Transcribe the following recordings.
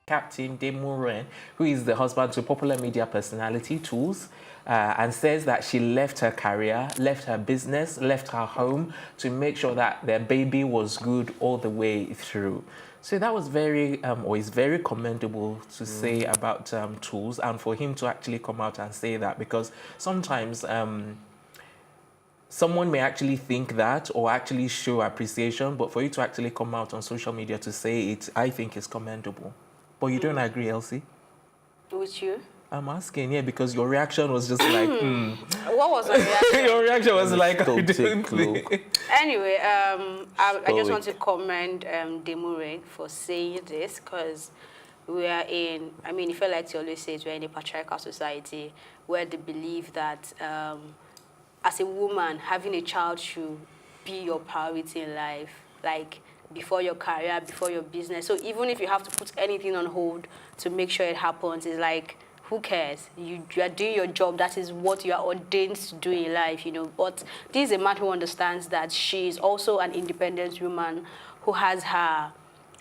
Captain Demuren, who is the husband to popular media personality Toolz, and says that she left her career, left her business, left her home to make sure that their baby was good all the way through. So that was very, or is very commendable to say about Toolz, and for him to actually come out and say that, because sometimes someone may actually think that or actually show appreciation, but for you to actually come out on social media to say it, I think is commendable. But you don't agree, Elsie? With you? I'm asking, yeah, because your reaction was just like, What was my reaction? Your reaction was like, I don't Anyway, I just want to commend Demuren for saying this, because we are in, I mean, it felt like to always say it, we're in a patriarchal society where they believe that as a woman, having a child should be your priority in life, like before your career, before your business. So even if you have to put anything on hold to make sure it happens, it's like, who cares? You are doing your job. That is what you are ordained to do in life, you know. But this is a man who understands that she is also an independent woman who has her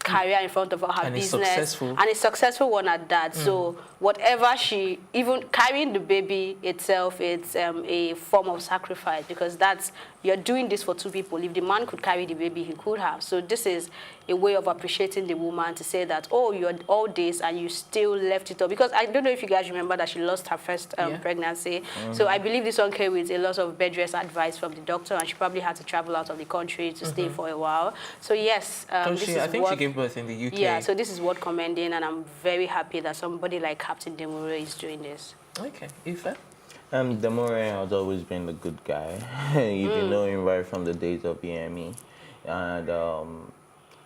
career in front of her, her business, and a successful one at that. So whatever she, even carrying the baby itself, it's a form of sacrifice, because that's, you're doing this for two people. If the man could carry the baby, he could have. So this is a way of appreciating the woman, to say that, oh, you're all this and you still left it up. Because I don't know if you guys remember that she lost her first pregnancy. So I believe this one came with a lot of bed rest advice from the doctor, and she probably had to travel out of the country to stay for a while. So yes, this is I think she gave birth in the UK. Yeah, so this is worth commending, and I'm very happy that somebody like Captain Demuren is doing this. Okay, Ife? Demuren has always been the good guy. You've been knowing him right from the days of EME. And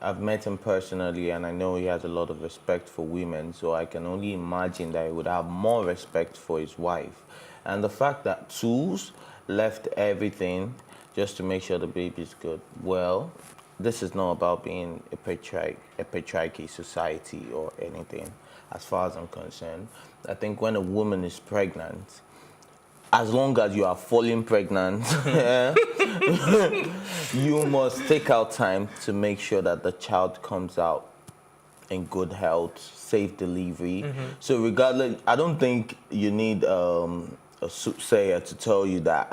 I've met him personally, and I know he has a lot of respect for women, so I can only imagine that he would have more respect for his wife. And the fact that Toolz left everything just to make sure the baby's good, well, this is not about being a patriarchy society or anything, as far as I'm concerned. I think when a woman is pregnant, as long as you are falling pregnant, you must take out time to make sure that the child comes out in good health, safe delivery. So regardless, I don't think you need a soothsayer to tell you that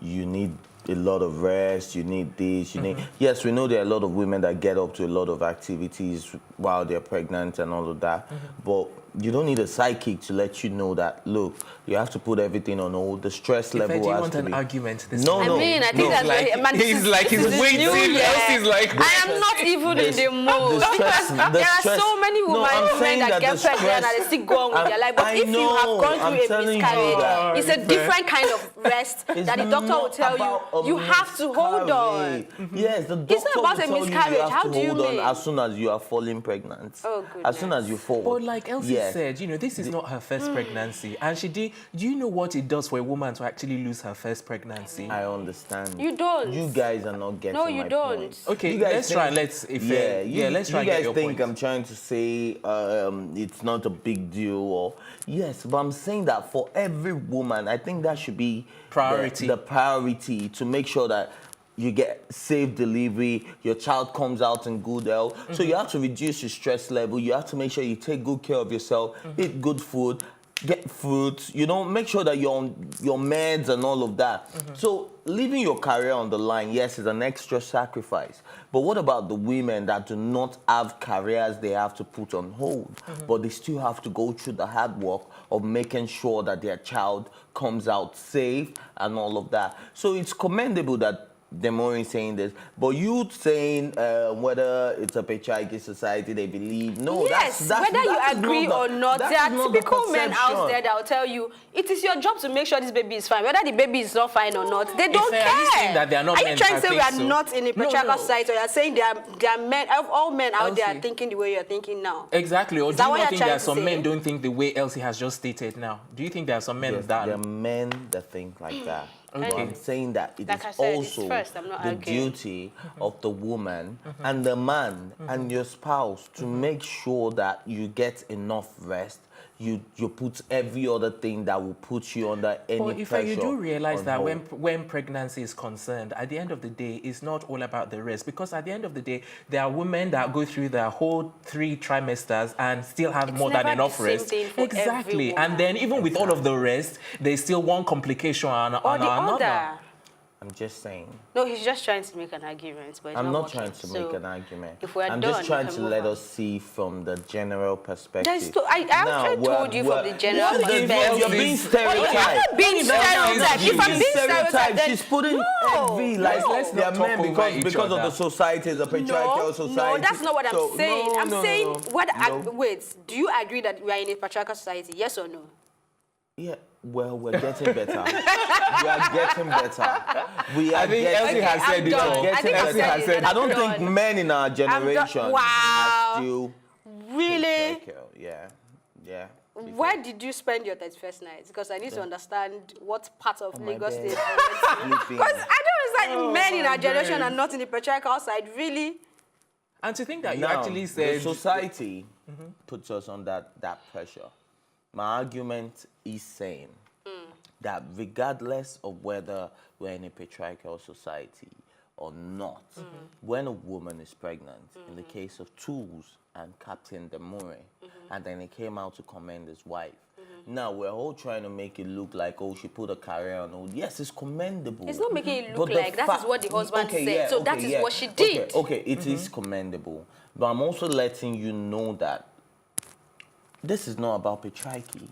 you need a lot of rest, you need this, you need... Yes, we know there are a lot of women that get up to a lot of activities while they're pregnant and all of that, but you don't need a psychic to let you know that, look, you have to put everything on hold. The stress level has to be... Do you want an argument? No. I mean, I think that's like, he's like, he's waiting. Elsie is like... I am not even in the mood. Because there are so many women that get pregnant and they still go on with their life. But if you have gone through a miscarriage, it's a different kind of rest that the doctor will tell you. You have to hold on. Yes, the doctor It's not about a miscarriage. How do you mean? As soon as you are falling pregnant. Oh, goodness. As soon as you fall. But like Elsie said, you know, this is not her first pregnancy. And she did... Do you know what it does for a woman to actually lose her first pregnancy? I understand. You don't. You guys are not getting my point. No, you don't. Okay, let's try. Let's get your You guys think point. I'm trying to say it's not a big deal, or yes, but I'm saying that for every woman, I think that should be priority. The priority to make sure that you get safe delivery, your child comes out in good health. So you have to reduce your stress level. You have to make sure you take good care of yourself, eat good food, get fruits, you know, make sure that you're on your meds and all of that. So leaving your career on the line, yes, is an extra sacrifice. But what about the women that do not have careers they have to put on hold, but they still have to go through the hard work of making sure that their child comes out safe and all of that? So it's commendable that Demuren saying this, but you saying whether it's a patriarchy society they believe, no, yes, whether you agree or not, there are typical men out there that will tell you it is your job to make sure this baby is fine, whether the baby is not fine or not. They don't care. Are you saying that they are not Are men? you trying to say we are so? not in a patriarchal society, or you are saying there are men, all men out there are Elsie. thinking the way you're thinking now? Exactly. Or Is do that you what not you're think there trying are to some say? men don't think the way Elsie has just stated now? Do you think there are some men Yes, that... there are men that think like that. Okay. But I'm saying that it Like I is said, also it's first, I'm not the arguing. duty of the woman and the man and your spouse to make sure that you get enough rest, you put every other thing that will put you under any But if pressure. you do realize on that hold. when pregnancy is concerned, at the end of the day, it's not all about the rest. Because at the end of the day, there are women that go through their whole 3 trimesters and still have more than never enough the same rest. thing for every Exactly. woman. And then even with all of the rest, there's still one complication on Or the another. other. I'm just saying. No, he's just trying to make an argument, but it's I'm not working. trying to So, make an argument. if we're I'm done, just trying we to can let move on. us see from the general perspective. I actually told you from the general perspective. You're being stereotyped. I'm not being stereotyped. If I'm being stereotyped, then she's putting no, every like let's they're not talk men over each because of other. the society, the patriarchal society. No, that's not what I'm So, saying. no, I'm no, saying no. what? No. Wait, do you agree that we are in a patriarchal society? Yes or no? Yeah, well, we're getting better. We are getting better. We are I think getting Elsie has said it done. all. I think I've Elsie said has it, said and I don't I'm think done. men in our generation Wow. are still Really? patriarchal. Yeah. Where did you spend your 31st night? Because I need to understand what part of my Lagos bed. State you went to. Sleeping. Because I don't understand men in our my generation days. are not in the patriarchal side. Really? And to think that you Now, actually said... the society puts us under that pressure. My argument is saying that regardless of whether we're in a patriarchal society or not, when a woman is pregnant, in the case of Toolz and Captain Demuren, and then he came out to commend his wife. Now, we're all trying to make it look like, oh, she put a career on hold. Yes, it's commendable. It's not making it But look the like that is what the husband said. So that is what she did. Okay, it is commendable. But I'm also letting you know that this is not about patriarchy.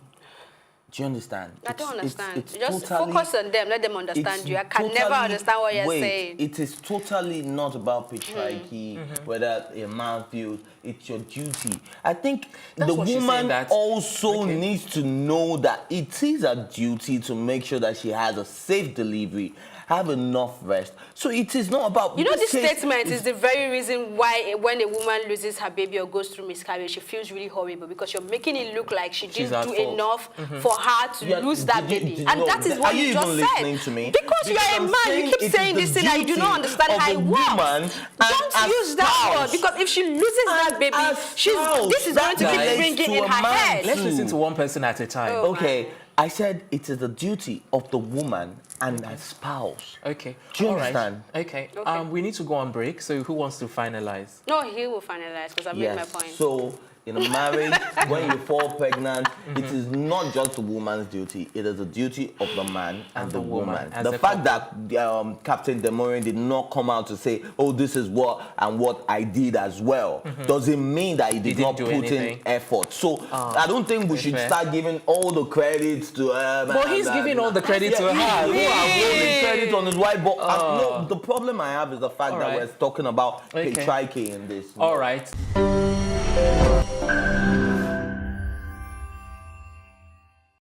Do you understand? I don't understand. It's Just totally- focus on them. Let them understand it's you. I can never totally- understand what you're wait, saying. It is totally not about patriarchy, whether a man feels it's your duty. I think That's the what she's saying, woman that- also Okay. needs to know that it is a duty to make sure that she has a safe delivery, have enough rest. So it is not about... You know, this case statement is the very reason why when a woman loses her baby or goes through miscarriage, she feels really horrible because you're making it look like she She's didn't at do fault. enough for her to Yeah, lose that did you- baby. did And you- that is what are you you even just listening said. to me? Because you're a I'm man, you saying keep it saying is this the thing and you do duty not understand of how a it woman works. and Don't a use that spouse. word because if she loses that And baby, a spouse. this is going to That keep relates ringing to in a her man. head. Let's listen to one person at a time. Oh. Okay, I said it is the duty of the woman and her spouse. Okay. Do you All right. understand? Okay. Okay. We need to go on break. So who wants to finalize? No, he will finalize because I made my point. So in a marriage, when you fall pregnant, it is not just the woman's duty. It is the duty of the man and the woman. as The a fact that Captain Demuren did not come out to say, oh, this is what I did as well, doesn't mean that he did not didn't put do in anything. effort. So I don't think we should fair. start giving all the credits to her. But he's giving all the credit to her. Who are holding credit on his wife? But no, the problem I have is the fact All that right. we're talking about Okay. patriarchy in this. All right.